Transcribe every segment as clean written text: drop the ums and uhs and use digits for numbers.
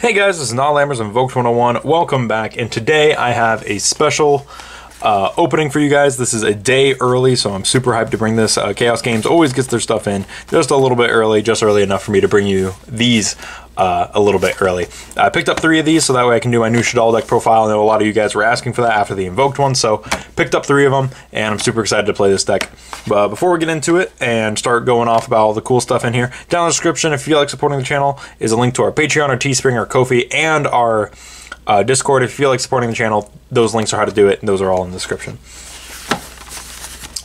Hey guys, this is Lammers Invoked 101. Welcome back, and today I have a special opening for you guys. This is a day early, so I'm super hyped to bring this. Chaos Games always gets their stuff in just a little bit early, just early enough for me to bring you these a little bit early. I picked up 3 of these so that way I can do my new Shaddoll deck profile. I know a lot of you guys were asking for that after the Invoked one, so picked up 3 of them, and I'm super excited to play this deck. But before we get into it and start going off about all the cool stuff in here, down in the description, if you feel like supporting the channel, is a link to our Patreon, our Teespring, our Ko-fi, and our Discord. If you feel like supporting the channel, those links are how to do it, and those are all in the description.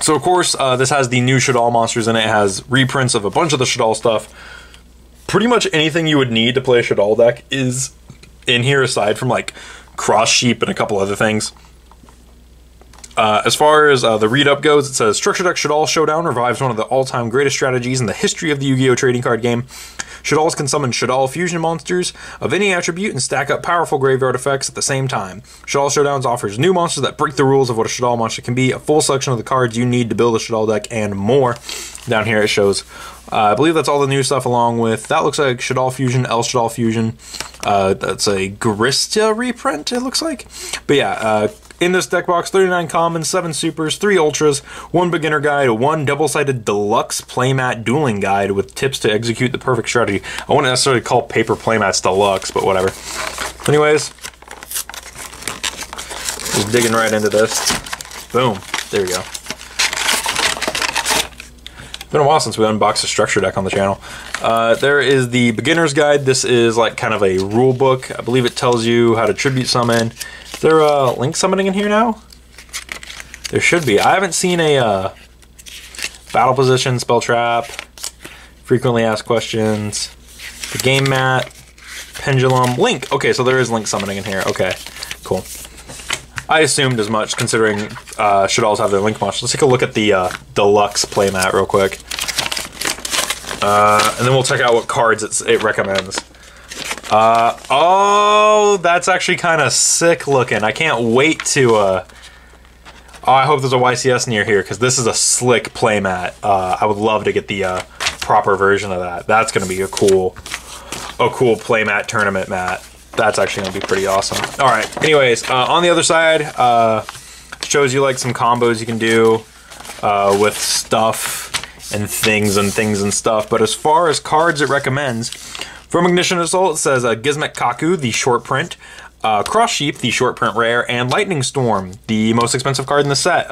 So of course, this has the new Shaddoll monsters in it. It has reprints of a bunch of the Shaddoll stuff. Pretty much anything you would need to play a Shaddoll deck is in here, aside from like Cross Sheep and a couple other things. As far as the read-up goes, it says, Structure Deck Shaddoll Showdown revives one of the all-time greatest strategies in the history of the Yu-Gi-Oh! Trading card game. Shaddolls can summon Shaddoll fusion monsters of any attribute and stack up powerful graveyard effects at the same time. Shaddoll Showdowns offers new monsters that break the rules of what a Shaddoll monster can be, a full selection of the cards you need to build a Shaddoll deck, and more. Down here it shows, I believe that's all the new stuff, along with, that looks like Shaddoll Fusion, El Shaddoll Fusion. That's a Grista reprint, it looks like. But yeah, in this deck box, 39 commons, 7 supers, 3 ultras, 1 beginner guide, 1 double-sided deluxe playmat dueling guide with tips to execute the perfect strategy. I wouldn't necessarily call paper playmats deluxe, but whatever. Anyways, just digging right into this. Boom. There we go. It's been a while since we unboxed a structure deck on the channel. There is the beginner's guide. This is like kind of a rule book. I believe it tells you how to tribute summon. Is there link summoning in here now? There should be. I haven't seen a battle position, spell trap, frequently asked questions, the game mat, pendulum, link. Okay, so there is link summoning in here. Okay, cool. I assumed as much, considering Shaddolls have their link monsters. Let's take a look at the deluxe playmat real quick. And then we'll check out what cards it recommends. Oh, that's actually kind of sick looking. I can't wait to, oh, I hope there's a YCS near here, because this is a slick playmat. I would love to get the proper version of that. That's going to be a cool playmat tournament mat. That's actually going to be pretty awesome. All right, anyways, on the other side, shows you like some combos you can do with stuff and things and stuff. But as far as cards it recommends, from Ignition Assault, it says Gizmek Kaku, the short print, Cross Sheep, the short print rare, and Lightning Storm, the most expensive card in the set.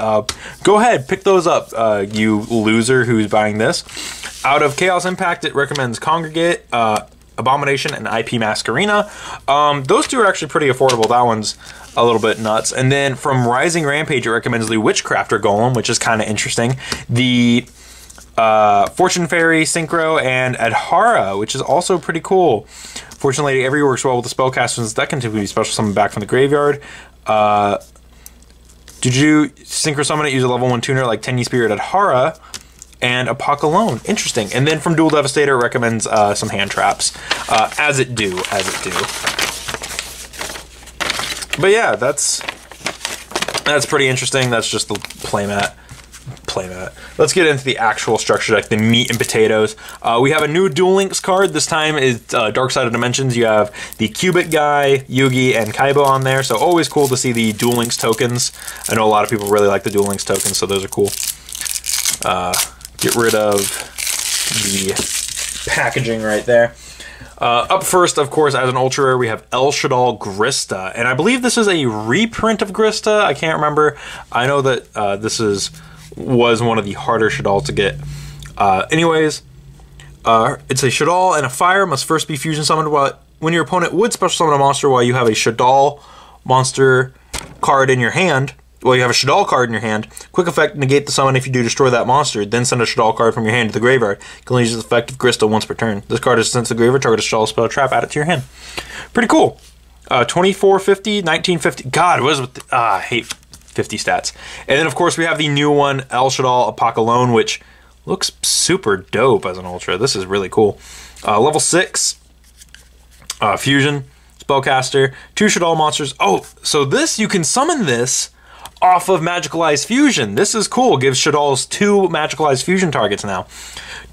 Go ahead, pick those up, you loser who's buying this. Out of Chaos Impact, it recommends Congregate, Abomination, and IP Masquerena. Those two are actually pretty affordable. That one's a little bit nuts. And then from Rising Rampage, it recommends the Witchcrafter Golem, which is kind of interesting. The Fortune Fairy, Synchro, and Adhara, which is also pretty cool. Fortune Lady Every works well with the spellcasters. That can typically be special summon back from the graveyard. Did you Synchro summon it? Use a level 1 tuner like Tenyi Spirit Adhara and Apokalone. Interesting. And then from Dual Devastator, it recommends some hand traps. As it do. But yeah, that's pretty interesting. That's just the playmat. Let's get into the actual structure deck, the meat and potatoes. We have a new Duel Links card. This time is Dark Side of Dimensions. You have the Cubic guy, Yugi, and Kaiba on there. So always cool to see the Duel Links tokens. I know a lot of people really like the Duel Links tokens, so those are cool. Get rid of the packaging right there. Up first, of course, as an ultra rare, we have El Shaddoll Grista. And I believe this is a reprint of Grista. I can't remember. I know that this was one of the harder Shaddolls to get. Anyways, it's a Shaddoll and a fire must first be fusion summoned when your opponent would special summon a monster while you have a Shaddoll monster card in your hand. Well, you have a Shaddoll card in your hand. Quick effect, negate the summon if you do destroy that monster. Then send a Shaddoll card from your hand to the graveyard. You can only use the effect of Grista once per turn. This card is sent to the graveyard, target a Shaddoll spell trap, add it to your hand. Pretty cool. 2450, 1950. God, what is with the, I hate 50 stats. And then, of course, we have the new one, El Shaddoll Apokalone, which looks super dope as an ultra. This is really cool. Level 6, fusion, spellcaster, 2 Shaddoll monsters. Oh, so this, you can summon this off of Magicalized Fusion. This is cool. Gives Shaddolls 2 Magicalized Fusion targets now.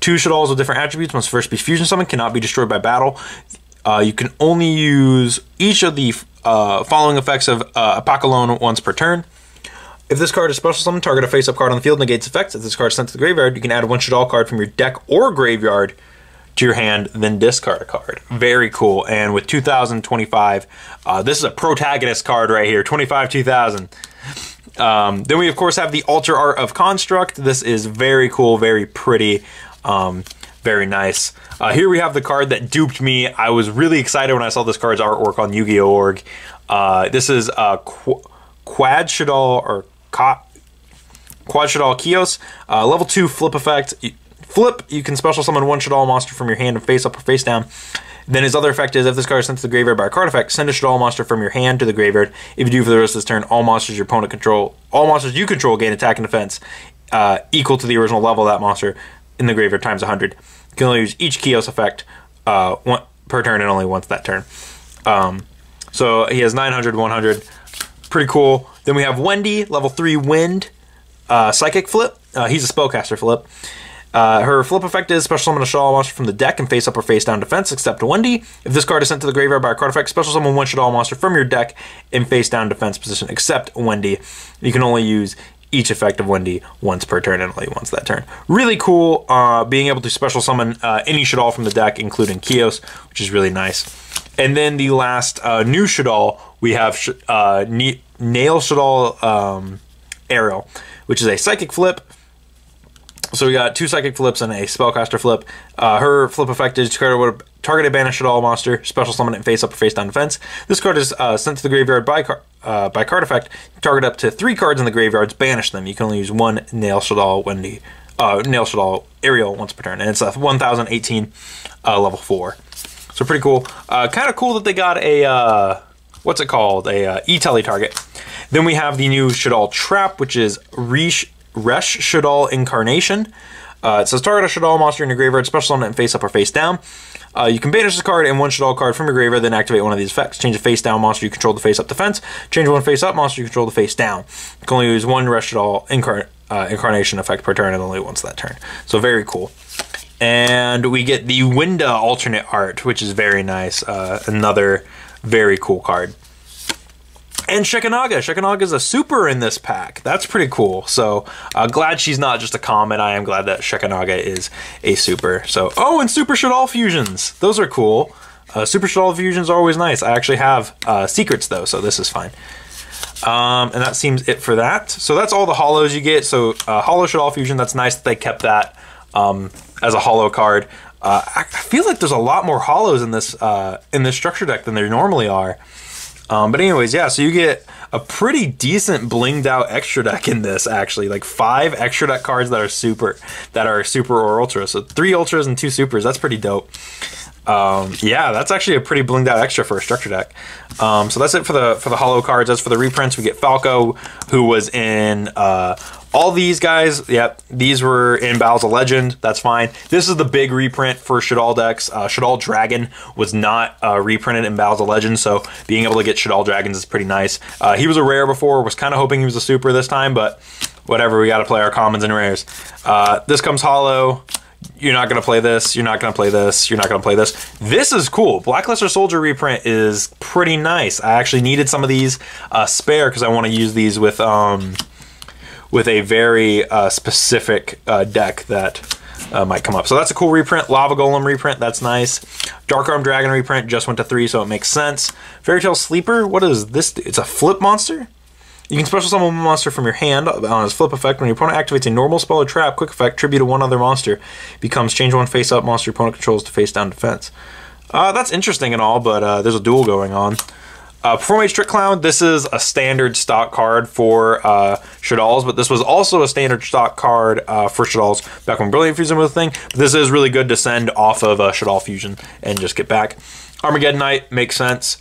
2 Shaddolls with different attributes must first be fusion summoned, cannot be destroyed by battle. You can only use each of the following effects of Apac alone once per turn. If this card is special summoned, target a face-up card on the field negates effects. If this card is sent to the graveyard, you can add one Shaddoll card from your deck or graveyard to your hand, then discard a card. Very cool. And with 2025, this is a protagonist card right here, 25 2000. Then we, of course, have the Alter Art of Construct. This is very cool, very pretty, very nice. Here we have the card that duped me. I was really excited when I saw this card's artwork on Yu-Gi-Oh! Org. This is Quad Shaddoll, or Quad Shaddoll Kios, level 2 flip effect. Flip, you can special summon one Shaddoll monster from your hand and face up or face down. Then his other effect is, if this card is sent to the graveyard by a card effect, send a Shaddoll monster from your hand to the graveyard. If you do for the rest of this turn, all monsters you control gain attack and defense equal to the original level of that monster in the graveyard times 100. You can only use each Kios effect one per turn and only once that turn. So he has 900, 100. Pretty cool. Then we have Wendy, level 3 Wind, Psychic Flip. He's a Spellcaster Flip. Her flip effect is special summon a Shaddoll monster from the deck and face up or face down defense, except Wendy. If this card is sent to the graveyard by a card effect, special summon one Shaddoll monster from your deck in face down defense position, except Wendy. You can only use each effect of Wendy once per turn and only once that turn. Really cool, being able to special summon any Shaddoll from the deck, including Kios, which is really nice. And then the last new Shaddoll, we have Nail Shaddoll Ariel, which is a Psychic Flip. So we got 2 Psychic Flips and a Spellcaster Flip. Her flip effect is target a banished Shaddoll monster, special summon it and face up or face down defense. This card is sent to the graveyard by card effect. Target up to 3 cards in the graveyards, banish them. You can only use one Nail Shaddoll Nail Shaddoll Ariel once per turn, and it's a 1018 level 4. So pretty cool. Kind of cool that they got a what's it called? A E-Telly target. Then we have the new Shaddoll Trap, which is Resh Shaddoll Incarnation. It says target a Shaddoll monster in your graveyard, special summon it and face up or face down. You can banish this card and one Shaddoll card from your graveyard, then activate one of these effects. Change a face down monster you control to face up defense. Change one face up monster you control to face down. You can only use one Resh Shaddoll Incarnation effect per turn and only once that turn. So very cool. And we get the Winda alternate art, which is very nice. Another very cool card. And Shekanaga. Shekanaga is a super in this pack. That's pretty cool. So glad she's not just a common. I am glad that Shekanaga is a super. So, oh, and Super Shaddoll Fusions. Those are cool. Super Shaddoll Fusions are always nice. I actually have secrets though, so this is fine. And that seems it for that. So that's all the holos you get. So Holo Shaddoll Fusion, that's nice that they kept that as a holo card. I feel like there's a lot more holos in this structure deck than there normally are. But anyways, yeah, so you get a pretty decent blinged out extra deck in this, actually. Like 5 extra deck cards that are super or ultra. So 3 ultras and 2 supers. That's pretty dope. Yeah, that's actually a pretty blinged out extra for a structure deck. So that's it for the holo cards. As for the reprints, we get Falco, who was in all these guys. Yep, these were in Battles of Legend. That's fine. This is the big reprint for Shaddoll decks. Shaddoll Dragon was not reprinted in Battles of Legend, so being able to get Shaddoll Dragons is pretty nice. He was a rare before. Was kind of hoping he was a super this time, but whatever. We got to play our commons and rares. This comes holo. You're not going to play this. You're not going to play this. You're not going to play this. This is cool. Blackluster Soldier reprint is pretty nice. I actually needed some of these spare because I want to use these with a very specific deck that might come up. So that's a cool reprint. Lava Golem reprint. That's nice. Dark Arm Dragon reprint just went to 3, so it makes sense. Fairy Tale Sleeper. What is this? It's a flip monster? You can special summon one monster from your hand on his flip effect. When your opponent activates a normal spell or trap, quick effect, tribute to one other monster. Becomes change one face up monster your opponent controls to face down defense. That's interesting and all, but there's a duel going on. Performate Trick Clown. This is a standard stock card for Shaddolls, but this was also a standard stock card for Shaddolls back when Brilliant Fusion was a thing. But this is really good to send off of Shaddoll Fusion and just get back. Armageddon Knight makes sense.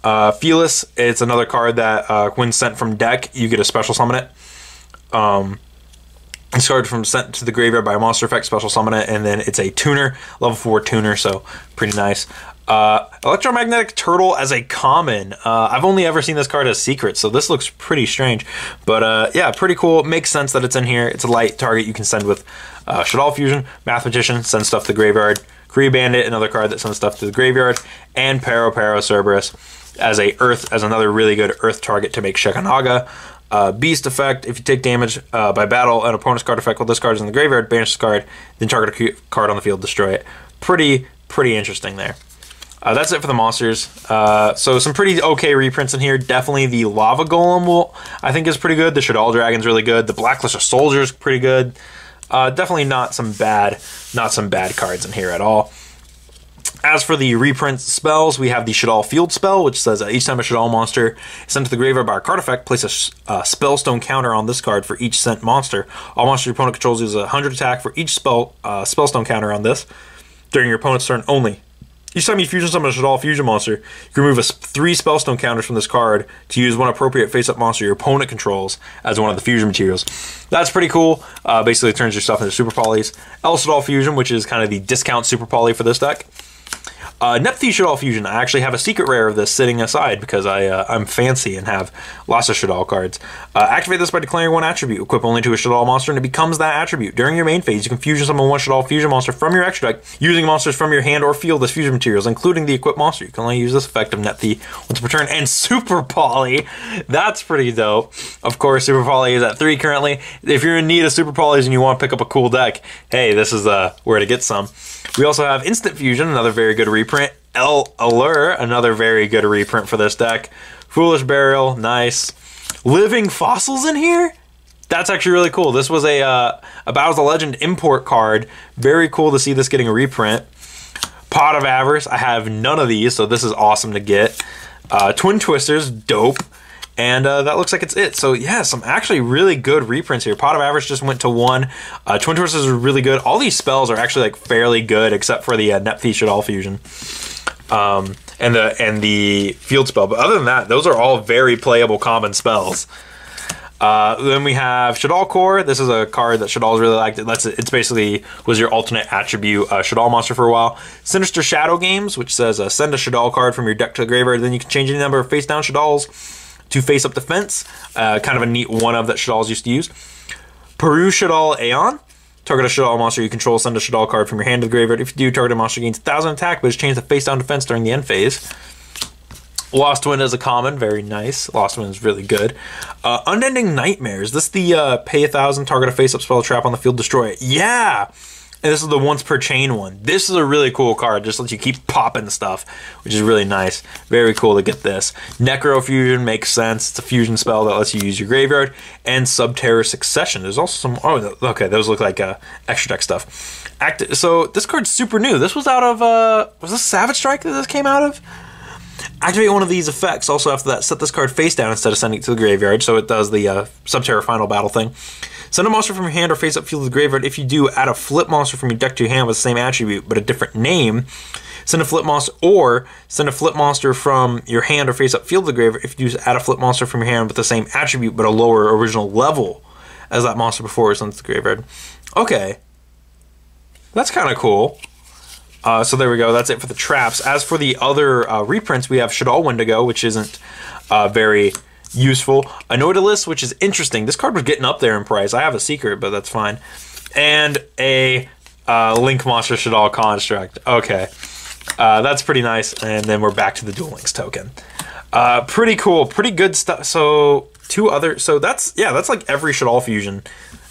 Felis, it's another card that when sent from deck, you get a special summon it. This card from sent to the graveyard by a monster effect, special summon it, and then it's a tuner, level 4 tuner, so pretty nice. Electromagnetic Turtle as a common. I've only ever seen this card as secret, so this looks pretty strange. But yeah, pretty cool. It makes sense that it's in here. It's a light target you can send with Shaddoll Fusion. Mathematician, send stuff to the graveyard. Kree Bandit, another card that sends stuff to the graveyard, and Pero Cerberus as another really good Earth target to make Shekanaga. Beast effect, if you take damage by battle, an opponent's card effect while this card is in the graveyard, banish this card, then target a card on the field, destroy it. Pretty interesting there. That's it for the monsters. So some pretty okay reprints in here. Definitely the Lava Golem I think is pretty good. The Shaddoll Dragon's really good. The Blackluster Soldier's pretty good. Definitely not some bad cards in here at all. As for the reprint spells, we have the Shaddoll Field spell, which says each time a Shaddoll monster is sent to the graveyard by a card effect, place a spellstone counter on this card for each sent monster. All monsters your opponent controls use 100 attack for each spellstone counter on this during your opponent's turn only. Each time you fusion summon a Shaddoll fusion monster, you can remove 3 spellstone counters from this card to use one appropriate face-up monster your opponent controls as one of the fusion materials. That's pretty cool. Basically, it turns your stuff into super polys. El Shaddoll Fusion, which is kind of the discount super poly for this deck. Nepthi Shaddoll Fusion. I actually have a secret rare of this sitting aside because I'm fancy and have lots of Shaddoll cards. Activate this by declaring one attribute. Equip only to a Shaddoll monster and it becomes that attribute. During your main phase, you can fusion summon one Shaddoll Fusion monster from your extra deck using monsters from your hand or field as fusion materials, including the equipped monster. You can only use this effect of Nepthi once per turn. And Super Poly. That's pretty dope. Of course, Super Poly is at 3 currently. If you're in need of Super Polys and you want to pick up a cool deck, hey, this is where to get some. We also have Instant Fusion, another very good reprint. El Allure, another very good reprint for this deck. Foolish Burial, nice. Living Fossils in here? That's actually really cool. This was a Battles of Legend import card. Very cool to see this getting a reprint. Pot of Avarice, I have none of these, so this is awesome to get. Twin Twisters, dope. And that looks like it's it. So yeah, some actually really good reprints here. Pot of Avarice just went to 1. Twin Twisters are really good. All these spells are actually like fairly good, except for the Nepthi Shaddoll Fusion and the Field spell. But other than that, those are all very playable common spells. Then we have Shaddoll Core. This is a card that Shaddoll's really liked. It's basically was your alternate attribute Shaddoll monster for a while. Sinister Shadow Games, which says send a Shaddoll card from your deck to the graveyard. Then you can change any number of face down Shaddolls to face up defense. Kind of a neat one-of that Shaddolls used to use. Peru Shaddoll Aeon. Target a Shaddoll monster you control, send a Shaddoll card from your hand to the graveyard. If you do, target a monster gains 1,000 attack, but it's changed to face down defense during the end phase. Lost Wind is a common, very nice. Lost Wind is really good. Unending Nightmares. This is the pay 1,000, target a face-up spell trap on the field, destroy it. Yeah! And this is the once per chain one. This is a really cool card. Just lets you keep popping stuff, which is really nice. Very cool to get this. Necro Fusion makes sense. It's a fusion spell that lets you use your graveyard. And Subterror Succession. There's also some... Oh, okay. Those look like extra deck stuff. So this card's super new. This was out of... was this Savage Strike that this came out of? Activate one of these effects. Also after that, set this card face down instead of sending it to the graveyard. So it does the Subterror Final Battle thing. Send a monster from your hand or face up field to the graveyard. If you do, add a flip monster from your deck to your hand with the same attribute but a different name. Send a flip monster, or send a flip monster from your hand or face up field to the graveyard. If you do, add a flip monster from your hand with the same attribute but a lower original level as that monster before it was sent to the graveyard. Okay. That's kind of cool. So there we go. That's it for the traps. As for the other reprints, we have Shaddoll Wendigo, which isn't very useful. Anoidalus, which is interesting. This card was getting up there in price. I have a secret, but that's fine. And a Link Monster Shaddoll Construct. Okay. That's pretty nice. And then we're back to the Duel Links token. Pretty cool. Pretty good stuff. So that's like every Shaddoll fusion.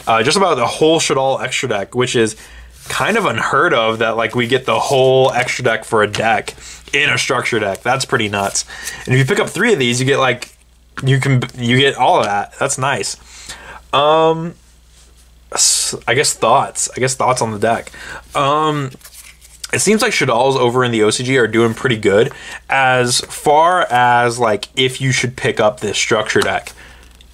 Just about the whole Shaddoll extra deck, which is kind of unheard of that like we get the whole extra deck for a deck in a structure deck. That's pretty nuts. And if you pick up 3 of these, you get like you get all of that. That's nice. I guess thoughts on the deck. It seems like Shaddolls over in the OCG are doing pretty good as far as like if you should pick up this structure deck.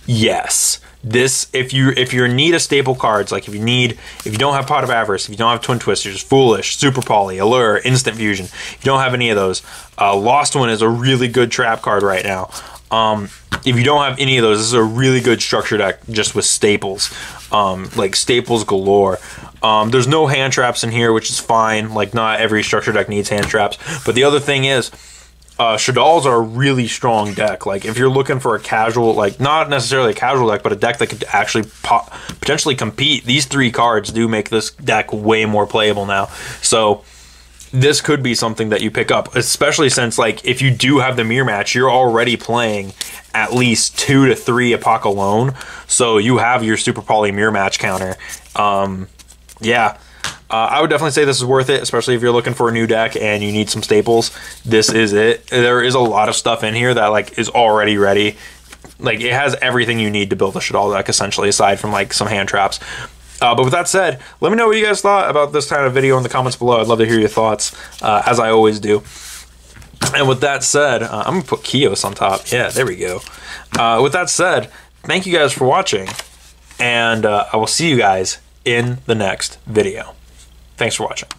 Yes. This if you in need of staple cards, like if you don't have Pot of Avarice, if you don't have Twin Twisters, Foolish, Super Poly, Allure, Instant Fusion, if you don't have any of those, Lost One is a really good trap card right now. If you don't have any of those, this is a really good structure deck just with staples, like staples galore. There's no hand traps in here, which is fine. Like not every structure deck needs hand traps. But the other thing is, Shaddolls are a really strong deck. Like if you're looking for a casual, like not necessarily a casual deck, but a deck that could actually potentially compete, these 3 cards do make this deck way more playable now. So this could be something that you pick up, especially since, like, if you do have the mirror match, you're already playing at least 2 to 3 Apoc alone, so you have your Super Poly mirror match counter. Yeah, I would definitely say this is worth it, especially if you're looking for a new deck and you need some staples. This is it. There is a lot of stuff in here that, like, is already ready. Like, it has everything you need to build a Shaddoll deck, essentially, aside from, like, some hand traps. But with that said, let me know what you guys thought about this kind of video in the comments below. I'd love to hear your thoughts, as I always do. And with that said, I'm going to put Kios on top. Yeah, there we go. With that said, thank you guys for watching, and I will see you guys in the next video. Thanks for watching.